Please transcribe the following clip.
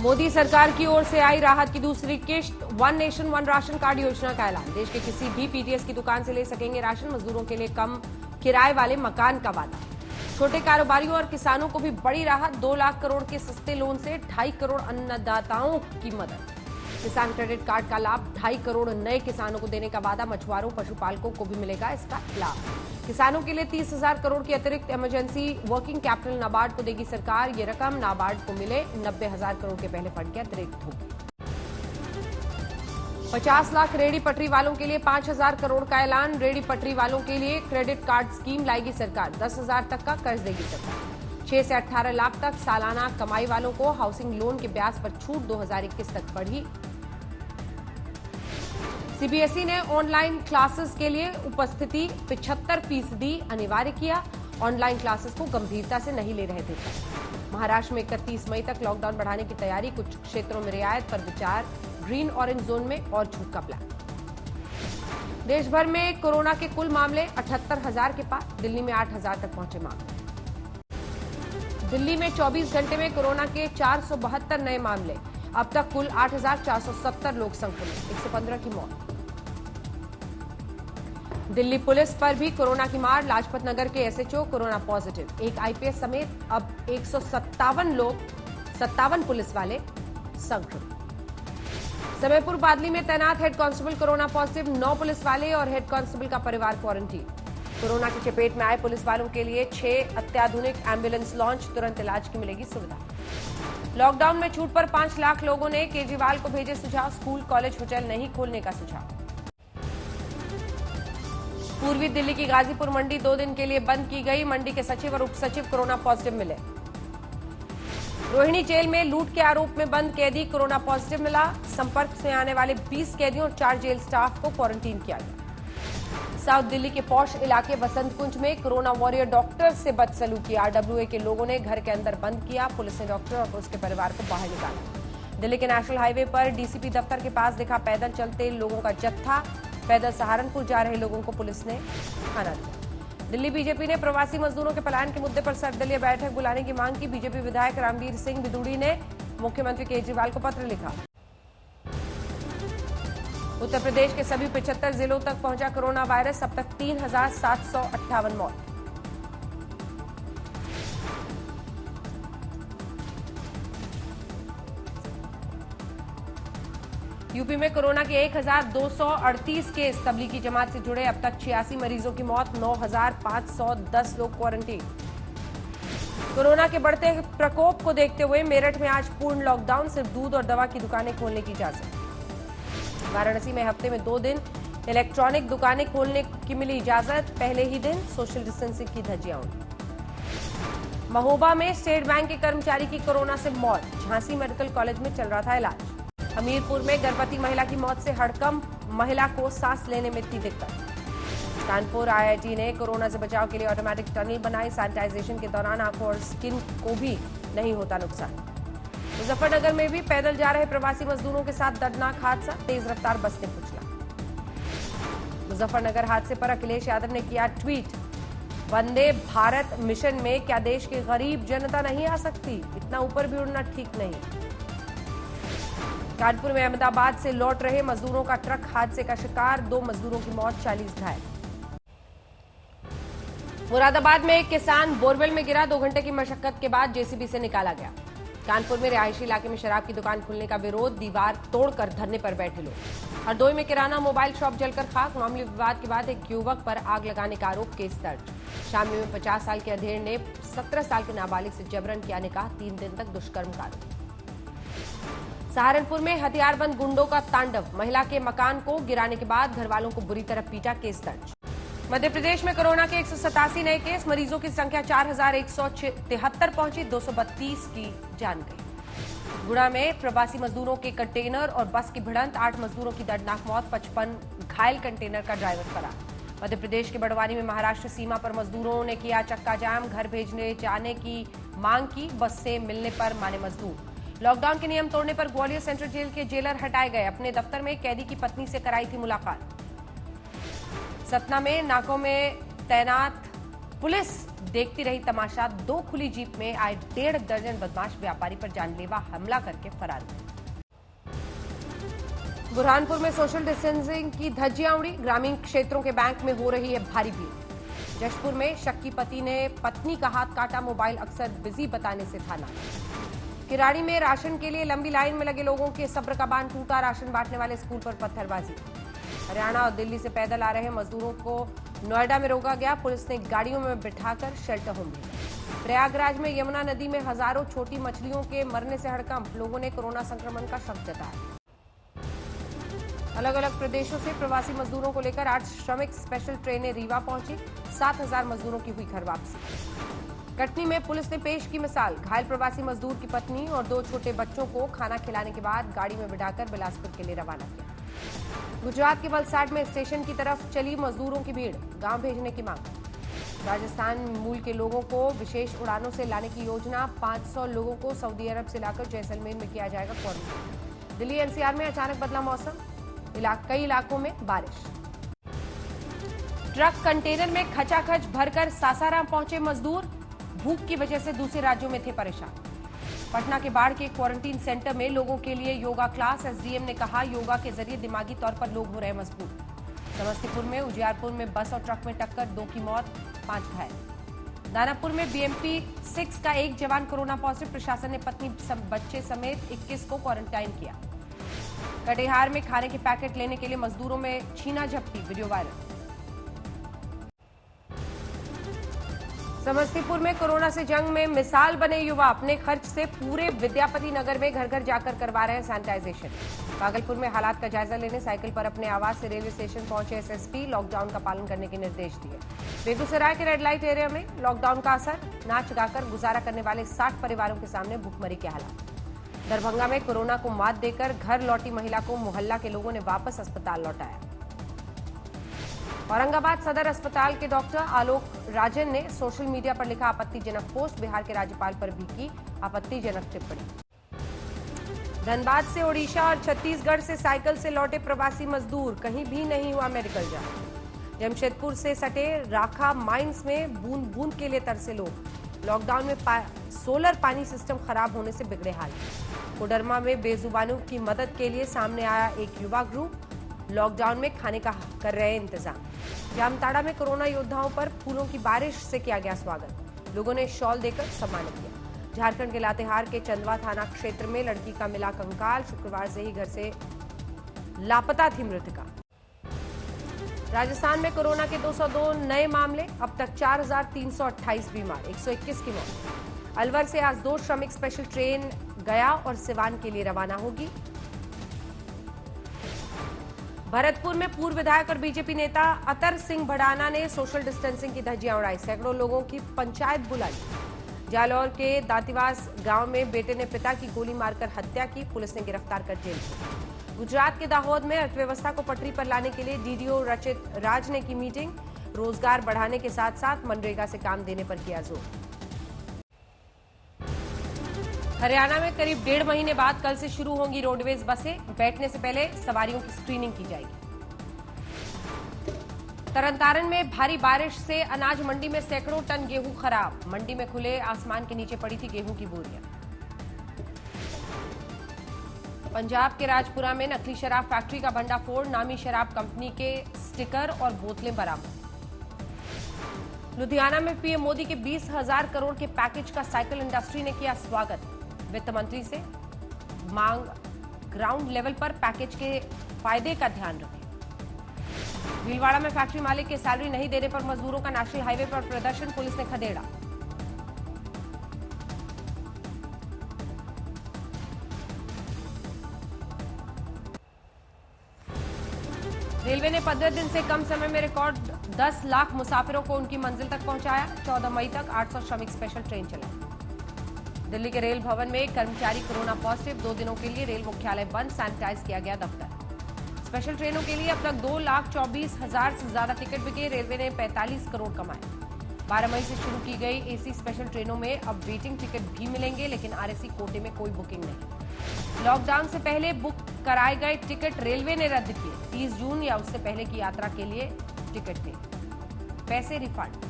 मोदी सरकार की ओर से आई राहत की दूसरी किश्त, one nation one ration card योजना का ऐलान। देश के किसी भी पीटीएस की दुकान से ले सकेंगे राशन, मजदूरों के लिए कम किराए वाले मकान का वादा। छोटे कारोबारियों और किसानों को भी बड़ी राहत, 2 लाख करोड़ के सस्ते लोन से 2.5 करोड़ अन्नदाताओं की मदद। किसान क्रेडिट कार्ड का लाभ 2.5 करोड़ नए किसानों को देने का वादा, मछुआरों पशुपालकों को भी मिलेगा इसका लाभ। किसानों के लिए 30,000 करोड़ की अतिरिक्त इमरजेंसी वर्किंग कैपिटल नाबार्ड को देगी सरकार। ये रकम नाबार्ड को मिले 90,000 करोड़ के पहले फंड के अतिरिक्त होगी। 50 लाख रेहड़ी पटरी वालों के लिए 5,000 करोड़ का ऐलान। रेहड़ी पटरी वालों के लिए क्रेडिट कार्ड स्कीम लाएगी सरकार। 10,000 तक का कर्ज देगी सरकार। 6 से 18 लाख तक सालाना कमाई वालों को हाउसिंग लोन के ब्याज पर छूट 2021 तक बढ़ी। सीबीएसई ने ऑनलाइन क्लासेस के लिए उपस्थिति 75% अनिवार्य किया। ऑनलाइन क्लासेस को गंभीरता से नहीं ले रहे थे। महाराष्ट्र में 31 मई तक लॉकडाउन बढ़ाने की तैयारी, कुछ क्षेत्रों में रियायत पर विचार। ग्रीन ऑरेंज जोन में और छूट का प्लान। देश भर में कोरोना के कुल मामले 78,000 के पार। दिल्ली में 8,000 तक पहुंचे मामले। दिल्ली में 24 घंटे में कोरोना के 472 नए मामले। अब तक कुल 8,470 लोग संक्रमित, 115 की मौत। दिल्ली पुलिस पर भी कोरोना की मार। लाजपत नगर के एसएचओ कोरोना पॉजिटिव। एक आईपीएस समेत अब 157 पुलिस वाले संक्रमित। समयपुर बादली में तैनात head constable corona positive. 9 police वाले और हेड कांस्टेबल का परिवार क्वारंटीन। कोरोना की चपेट में आए पुलिस वालों के लिए 6 अत्याधुनिक एम्बुलेंस लॉन्च, तुरंत इलाज की मिलेगी सुविधा। लॉकडाउन में छूट पर 5 लाख लोगों ने केजरीवाल को भेजे सुझाव। स्कूल कॉलेज होटल नहीं खोलने का सुझाव। पूर्वी दिल्ली की गाजीपुर मंडी 2 दिन के लिए बंद की गई। मंडी के सचिव और उप सचिव कोरोना पॉजिटिव मिले। रोहिणी जेल में लूट के आरोप में बंद कैदी कोरोना पॉजिटिव मिला। संपर्क में आने वाले 20 कैदियों और 4 जेल स्टाफ को क्वारंटीन किया गया। साउथ दिल्ली के पॉश इलाके वसंत कुंज में कोरोना वॉरियर डॉक्टर से बदसलूकी। आरडब्ल्यूए के लोगों ने घर के अंदर बंद किया। पुलिस ने डॉक्टर और उसके परिवार को बाहर निकाला। दिल्ली के नेशनल हाईवे पर डीसीपी दफ्तर के पास दिखा पैदल चलते लोगों का जत्था। पैदल सहारनपुर जा रहे लोगों को पुलिस ने खाना दिया। दिल्ली बीजेपी ने प्रवासी मजदूरों के पलायन के मुद्दे पर सर्वदलीय बैठक बुलाने की मांग की। बीजेपी विधायक रामवीर सिंह बिदुड़ी ने मुख्यमंत्री केजरीवाल को पत्र लिखा। उत्तर प्रदेश के सभी 75 जिलों तक पहुंचा कोरोना वायरस। अब तक 3,758 मौत। यूपी में कोरोना के 1,238 केस। तबलीगी जमात से जुड़े अब तक 86 मरीजों की मौत। 9,510 लोग क्वारंटीन। कोरोना के बढ़ते प्रकोप को देखते हुए मेरठ में आज पूर्ण लॉकडाउन। सिर्फ दूध और दवा की दुकानें खोलने की इजाजत। वाराणसी में हफ्ते में 2 दिन इलेक्ट्रॉनिक दुकानें खोलने की मिली इजाजत। पहले ही दिन सोशल डिस्टेंसिंग की धज्जियां उड़ी। महोबा में स्टेट बैंक के कर्मचारी की कोरोना से मौत। झांसी मेडिकल कॉलेज में चल रहा था इलाज। हमीरपुर में गर्भवती महिला की मौत से हड़कंप, महिला को सांस लेने में थी दिक्कत। कानपुर आईआईटी ने कोरोना से बचाव के लिए ऑटोमेटिक टनल बनाई। सैनिटाइजेशन के दौरान आंखों और स्किन को भी नहीं होता नुकसान। मुजफ्फरनगर में भी पैदल जा रहे प्रवासी मजदूरों के साथ दर्दनाक हादसा। तेज रफ्तार बस ने कुचला। मुजफ्फरनगर हादसे पर अखिलेश यादव ने किया ट्वीट। वंदे भारत मिशन में क्या देश की गरीब जनता नहीं आ सकती? इतना ऊपर भी उड़ना ठीक नहीं। कानपुर में अहमदाबाद से लौट रहे मजदूरों का ट्रक हादसे का शिकार। 2 मजदूरों की मौत, 40 घायल। मुरादाबाद में एक किसान बोरवेल में गिरा। 2 घंटे की मशक्कत के बाद जेसीबी से निकाला गया। कानपुर में रिहायशी इलाके में शराब की दुकान खुलने का विरोध। दीवार तोड़कर धरने पर बैठे लोग। हरदोई में किराना मोबाइल शॉप जलकर खाक। मामूली विवाद के बाद एक युवक पर आग लगाने का आरोप, केस दर्ज। शामली में 50 साल के अधेड़ ने 17 साल के नाबालिग से जबरन किया निकाह। 3 दिन तक दुष्कर्म का आरोप। सहारनपुर में हथियारबंद गुंडों का तांडव। महिला के मकान को गिराने के बाद घर वालों को बुरी तरह पीटा, केस दर्ज। मध्य प्रदेश में कोरोना के 187 नए केस। मरीजों की संख्या 4,173 पहुंची। 232 की जान गई। गुड़ा में प्रवासी मजदूरों के कंटेनर और बस की भिड़ंत। 8 मजदूरों की दर्दनाक मौत, 55 घायल। कंटेनर का ड्राइवर फरार। मध्य प्रदेश के बड़वानी में महाराष्ट्र सीमा पर मजदूरों ने किया चक्का जाम। घर भेजने जाने की मांग की, बस से मिलने पर माने मजदूर। लॉकडाउन के नियम तोड़ने पर ग्वालियर सेंट्रल जेल के जेलर हटाए गए। अपने दफ्तर में कैदी की पत्नी से कराई थी मुलाकात। सतना में नाकों में तैनात पुलिस देखती रही तमाशा। 2 खुली जीप में आए 1.5 दर्जन बदमाश व्यापारी पर जानलेवा हमला करके फरार हुए। बुरहानपुर में सोशल डिस्टेंसिंग की धज्जियां उड़ी। ग्रामीण क्षेत्रों के बैंक में हो रही है भारी भीड़। जशपुर में शक्की पति ने पत्नी का हाथ काटा। मोबाइल अक्सर बिजी बताने से थाना। किराड़ी में राशन के लिए लंबी लाइन में लगे लोगों के सब्र का बांध टूटा। राशन बांटने वाले स्कूल पर पत्थरबाजी। हरियाणा और दिल्ली से पैदल आ रहे मजदूरों को नोएडा में रोका गया। पुलिस ने गाड़ियों में बिठाकर शेल्टर होम दिया। प्रयागराज में यमुना नदी में हजारों छोटी मछलियों के मरने से हड़कंप। लोगों ने कोरोना संक्रमण का शक जताया। अलग अलग प्रदेशों से प्रवासी मजदूरों को लेकर 8 श्रमिक स्पेशल ट्रेनें रीवा पहुंची। 7,000 मजदूरों की हुई घर वापसी। कटनी में पुलिस ने पेश की मिसाल। घायल प्रवासी मजदूर की पत्नी और 2 छोटे बच्चों को खाना खिलाने के बाद गाड़ी में बिठाकर बिलासपुर के लिए रवाना किया। गुजरात के वलसाड में स्टेशन की तरफ चली मजदूरों की भीड़। गांव भेजने की मांग। राजस्थान मूल के लोगों को विशेष उड़ानों से लाने की योजना। 500 लोगों को सऊदी अरब से लाकर जैसलमेर में किया जाएगा क्वारंटाइन। दिल्ली एनसीआर में अचानक बदला मौसम। कई इलाकों में बारिश। ट्रक कंटेनर में खचाखच भरकर सासाराम पहुंचे मजदूर। भूख की वजह से दूसरे राज्यों में थे परेशान। पटना के बाढ़ के क्वारंटीन सेंटर में लोगों के लिए योगा क्लास। एसडीएम ने कहा योगा के जरिए दिमागी तौर पर लोग हो रहे मजबूत। समस्तीपुर में उजियारपुर में बस और ट्रक में टक्कर। 2 की मौत, 5 घायल। दानापुर में बीएमपी 6 का एक जवान कोरोना पॉजिटिव। प्रशासन ने पत्नी बच्चे समेत 21 को क्वारंटाइन किया। कटिहार में खाने के पैकेट लेने के लिए मजदूरों में छीना झपटी। Video viral. समस्तीपुर में कोरोना से जंग में मिसाल बने युवा। अपने खर्च से पूरे विद्यापति नगर में घर घर जाकर करवा रहे हैं सैनिटाइजेशन। भागलपुर में हालात का जायजा लेने साइकिल पर अपने आवास से रेलवे स्टेशन पहुंचे एसएसपी। लॉकडाउन का पालन करने के निर्देश दिए। बेगूसराय के रेड लाइट एरिया में लॉकडाउन का असर। नाच गाकर गुजारा करने वाले 60 परिवारों के सामने भूखमरी के हालात। दरभंगा में कोरोना को मात देकर घर लौटी महिला को मोहल्ला के लोगों ने वापस अस्पताल लौटाया। औरंगाबाद सदर अस्पताल के डॉक्टर आलोक राजन ने सोशल मीडिया पर लिखा आपत्तिजनक पोस्ट। बिहार के राज्यपाल पर भी की आपत्तिजनक टिप्पणी। धनबाद से ओडिशा और छत्तीसगढ़ से साइकिल से लौटे प्रवासी मजदूर। कहीं भी नहीं हुआ मेडिकल जांच। जमशेदपुर से सटे राखा माइंस में बूंद बूंद के लिए तरसे लोग। लॉकडाउन में सोलर पानी सिस्टम खराब होने से बिगड़े हाल। कोडरमा में बेजुबानों की मदद के लिए सामने आया एक युवा ग्रुप। लॉकडाउन में खाने का कर रहे इंतजाम। जामताड़ा में कोरोना योद्धाओं पर फूलों की बारिश से किया गया स्वागत। लोगों ने शॉल देकर सम्मानित किया। झारखंड के लातेहार के चंदवा थाना क्षेत्र में लड़की का मिला कंकाल। शुक्रवार से ही घर से लापता थी मृतका। राजस्थान में कोरोना के 202 नए मामले। अब तक 4,328 बीमार, 121 की मौत। अलवर से आज 2 श्रमिक स्पेशल ट्रेन गया और सिवान के लिए रवाना होगी। भरतपुर में पूर्व विधायक और बीजेपी नेता अतर सिंह भड़ाना ने सोशल डिस्टेंसिंग की धज्जियां उड़ाई। सैकड़ों लोगों की पंचायत बुलाई। जालौर के दातिवास गांव में बेटे ने पिता की गोली मारकर हत्या की। पुलिस ने गिरफ्तार कर जेल भेजा। गुजरात के दाहोद में अर्थव्यवस्था को पटरी पर लाने के लिए डीडीओ रचित राज ने की मीटिंग। रोजगार बढ़ाने के साथ साथ मनरेगा से काम देने पर किया जोर। हरियाणा में करीब 1.5 महीने बाद कल से शुरू होंगी रोडवेज बसें। बैठने से पहले सवारियों की स्क्रीनिंग की जाएगी। तरनतारन में भारी बारिश से अनाज मंडी में सैकड़ों टन गेहूं खराब। मंडी में खुले आसमान के नीचे पड़ी थी गेहूं की बोरियां। पंजाब के राजपुरा में नकली शराब फैक्ट्री का भंडाफोड़। नामी शराब कंपनी के स्टिकर और बोतलें बरामद। लुधियाना में पीएम मोदी के 20,000 करोड़ के पैकेज का साइकिल इंडस्ट्री ने किया स्वागत। वित्त मंत्री से मांग ग्राउंड लेवल पर पैकेज के फायदे का ध्यान रखें। भीलवाड़ा में फैक्ट्री मालिक के सैलरी नहीं देने पर मजदूरों का नेशनल हाईवे पर प्रदर्शन। पुलिस ने खदेड़ा। रेलवे ने 15 दिन से कम समय में रिकॉर्ड 10 लाख मुसाफिरों को उनकी मंजिल तक पहुंचाया। 14 मई तक 800 श्रमिक स्पेशल ट्रेन चलाई। दिल्ली के रेल भवन में कर्मचारी कोरोना पॉजिटिव। 2 दिनों के लिए रेल मुख्यालय बंद। सैनिटाइज किया गया दफ्तर। स्पेशल ट्रेनों के लिए अब तक 2,24,000 से ज्यादा टिकट बिके। रेलवे ने 45 करोड़ कमाए। 12 मई से शुरू की गई एसी स्पेशल ट्रेनों में अब वेटिंग टिकट भी मिलेंगे, लेकिन आरएसी कोटे में कोई बुकिंग नहीं। लॉकडाउन से पहले बुक कराए गए टिकट रेलवे ने रद्द किए। 30 जून या उससे पहले की यात्रा के लिए टिकट थे, पैसे रिफंड।